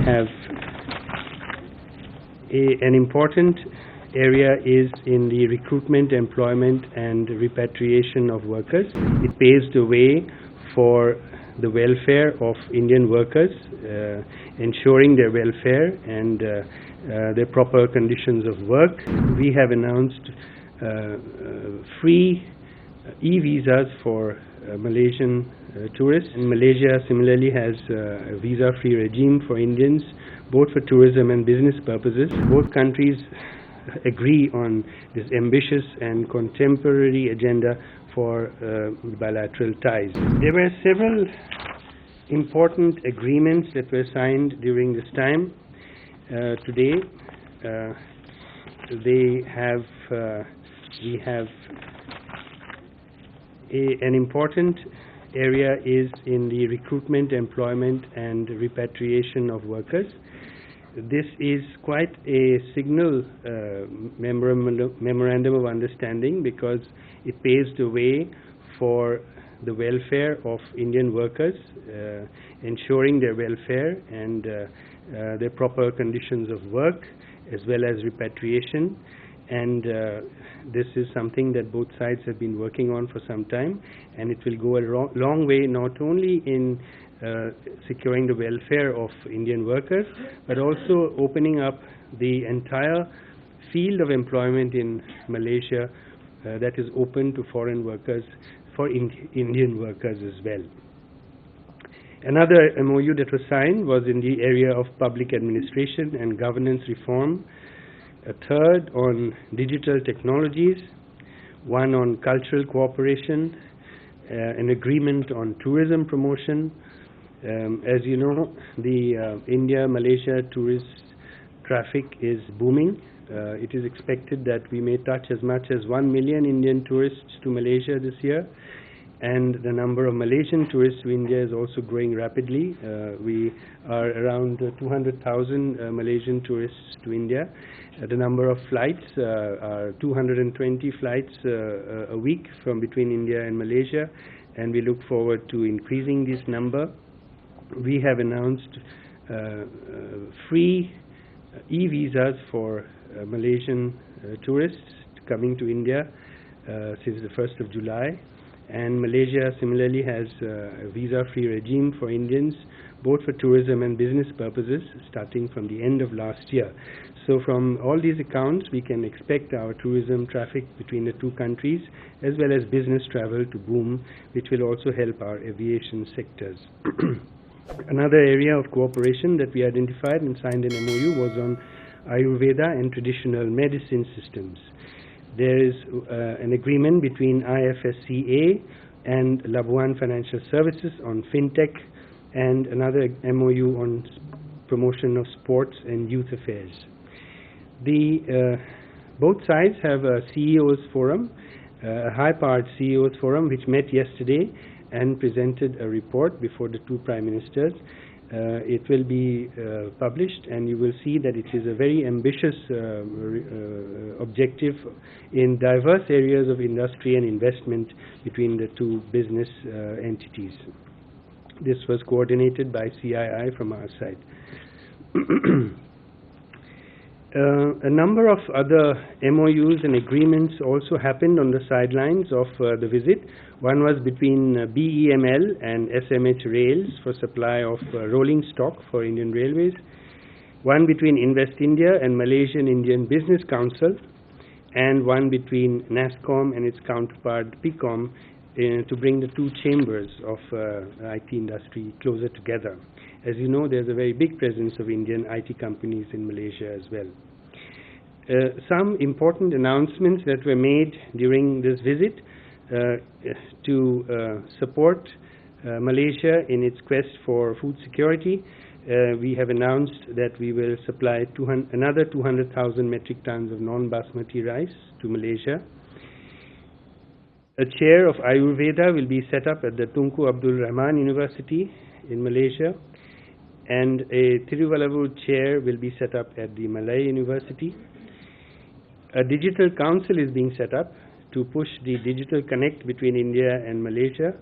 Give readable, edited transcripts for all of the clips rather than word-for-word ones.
have an important area is in the recruitment, employment and repatriation of workers. It paves the way for the welfare of Indian workers, ensuring their welfare and their proper conditions of work. We have announced free e-visas for Malaysian tourists. And Malaysia similarly has a visa-free regime for Indians, both for tourism and business purposes. Both countries agree on this ambitious and contemporary agenda for bilateral ties. There were several important agreements that were signed during this time. Today, we have an important area is in the recruitment, employment and repatriation of workers. This is quite a signal memorandum of understanding because it paves the way for the welfare of Indian workers, ensuring their welfare and their proper conditions of work, as well as repatriation. And this is something that both sides have been working on for some time, and it will go a long way not only in securing the welfare of Indian workers, but also opening up the entire field of employment in Malaysia that is open to foreign workers, for Indian workers as well. Another MOU that was signed was in the area of public administration and governance reform, a third on digital technologies, one on cultural cooperation, an agreement on tourism promotion. As you know, the India-Malaysia tourist traffic is booming. It is expected that we may touch as much as 1 million Indian tourists to Malaysia this year, and the number of Malaysian tourists to India is also growing rapidly. We are around 200,000 Malaysian tourists to India. The number of flights are 220 flights a week from between India and Malaysia, and we look forward to increasing this number. We have announced free e-visas for Malaysian tourists coming to India since the 1st of July. And Malaysia similarly has a visa-free regime for Indians, both for tourism and business purposes, starting from the end of last year. So from all these accounts, we can expect our tourism traffic between the two countries, as well as business travel, to boom, which will also help our aviation sectors. Another area of cooperation that we identified and signed an MOU was on Ayurveda and traditional medicine systems. There is an agreement between IFSCA and Labuan Financial Services on fintech, and another MOU on promotion of sports and youth affairs. Both sides have a CEO's forum, a high-powered CEO's forum, which met yesterday and presented a report before the two prime ministers. It will be published, and you will see that it is a very ambitious objective in diverse areas of industry and investment between the two business entities. This was coordinated by CII from our side. A number of other MOUs and agreements also happened on the sidelines of the visit. One was between BEML and SMH Rails for supply of rolling stock for Indian Railways. One between Invest India and Malaysian Indian Business Council, and one between NASSCOM and its counterpart PICOM to bring the two chambers of IT industry closer together. As you know, there's a very big presence of Indian IT companies in Malaysia as well. Some important announcements that were made during this visit to support Malaysia in its quest for food security. We have announced that we will supply another 200,000 metric tons of non-basmati rice to Malaysia. A chair of Ayurveda will be set up at the Tunku Abdul Rahman University in Malaysia, and a Tiruvallavur chair will be set up at the Malay University. A digital council is being set up to push the digital connect between India and Malaysia.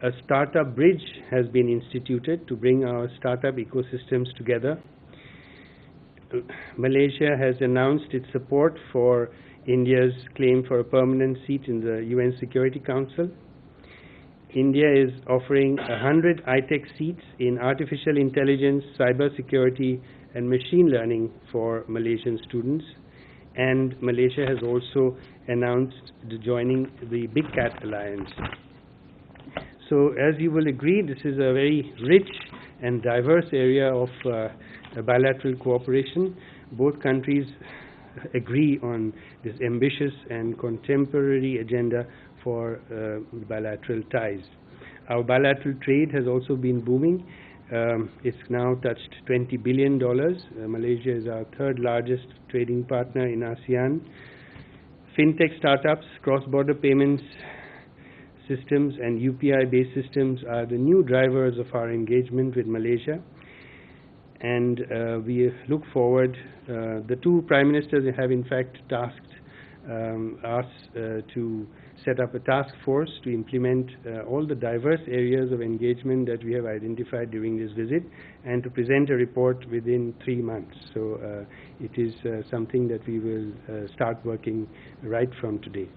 A startup bridge has been instituted to bring our startup ecosystems together. Malaysia has announced its support for India's claim for a permanent seat in the UN Security Council. India is offering 100 ITEC seats in artificial intelligence, cybersecurity, and machine learning for Malaysian students. And Malaysia has also announced joining the Big Cat Alliance. So, as you will agree, this is a very rich and diverse area of bilateral cooperation. Both countries agree on this ambitious and contemporary agenda for bilateral ties. Our bilateral trade has also been booming. It's now touched $20 billion. Malaysia is our third largest trading partner in ASEAN. Fintech startups, cross-border payments systems, and UPI-based systems are the new drivers of our engagement with Malaysia. And we look forward. The two prime ministers have in fact tasked us to set up a task force to implement all the diverse areas of engagement that we have identified during this visit, and to present a report within 3 months. So it is something that we will start working right from today.